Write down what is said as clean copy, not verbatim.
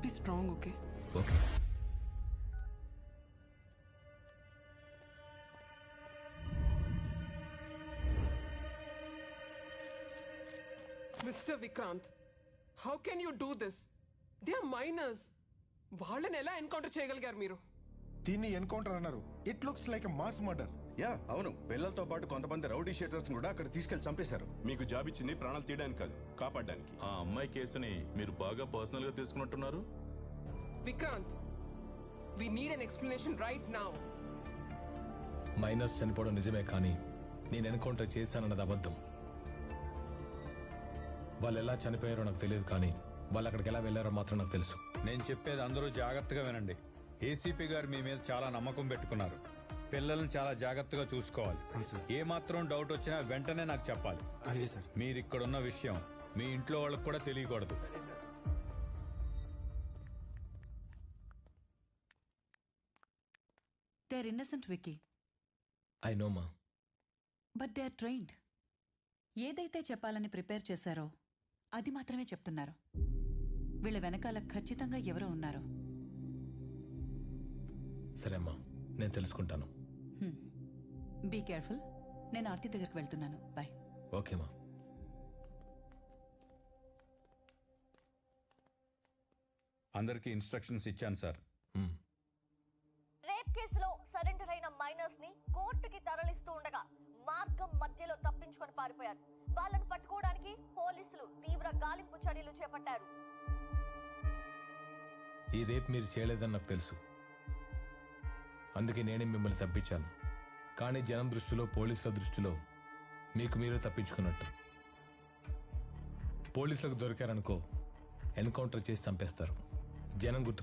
Be strong, okay? Okay. Mister Vikrant, how can you do this? They are minors. వాళ్ళని ఎలా encounter చేయగలిగారు మీరు? దీన్ని ఎన్కౌంటర్ అన్నారు. It looks like a mass murder. Yeah అవును, పిల్లలతో పాటు కొంతమంది రౌడీ షీటర్స్ కూడా అక్కడ తీసుకెళ్లి చంపేశారు. మీకు జాబ్ ఇచ్చింది ప్రాణాలు తీయడానికి కాదు, కాపాడడానికి. ఆ అమ్మాయి కేసుని మీరు బాగా పర్సనల్ గా తీసుకున్నట్టున్నారు. Vikrant, we need an explanation right now. Minors చనిపోవడం నిజమే, కానీ నేను ఎన్కౌంటర్ చేశానన్నది అబద్ధం. వాళ్ళు ఎలా చనిపోయారో నాకు తెలియదు, కానీ వాళ్ళు అక్కడికి ఎలా వెళ్ళారో మాత్రం నాకు తెలుసు. నేను చెప్పేది అందరూ జాగ్రత్తగా వినండి. ఏసీపీ గారు మీ మీద చాలా నమ్మకం పెట్టుకున్నారు. పిల్లల్ని చాలా జాగ్రత్తగా చూసుకోవాలి. ఏ మాత్రం డౌట్ వచ్చినా వెంటనే నాకు చెప్పాలి. మీరు ఇక్కడున్న విషయం మీ ఇంట్లో వాళ్ళకు కూడా తెలియకూడదు. They are innocent, Vicky. I know మా. But they are trained. ఏదైతే చెప్పాలని ప్రిపేర్ చేశారో అది మాత్రమే చెప్తున్నారు. వీళ్ళ వెనకాల ఖచ్చితంగా ఎవరో ఉన్నారు. సరే అమ్మా, నేను తెలుసుకుంటాను. Be careful. నేను ఆర్తి దగ్గరికి వెళ్తున్నాను. బాయ్. ఓకేమా. అందరికీ ఇన్స్ట్రక్షన్స్ ఇచ్చాను సార్. రేప్ కేసులో సరెండర్ అయిన మైనర్స్ ని కోర్టుకి తరలిస్తూ ఉండగా మార్గం మధ్యలో తప్పించుకొని పారిపోయారు. వాళ్ళని పట్టుకోవడానికి పోలీసులు తీవ్ర గాలింపు చర్యలు చేపట్టారు. ఈ రేప్ మీరు చేయలేదని నాకు తెలుసు, అందుకే నేనే మిమ్మల్ని తప్పించాను. కానీ జనం దృష్టిలో, పోలీసుల దృష్టిలో మీకు మీరే తప్పించుకున్నట్టు. పోలీసులకు దొరికారనుకో, ఎన్కౌంటర్ చేసి చంపేస్తారు. జనం గుర్తు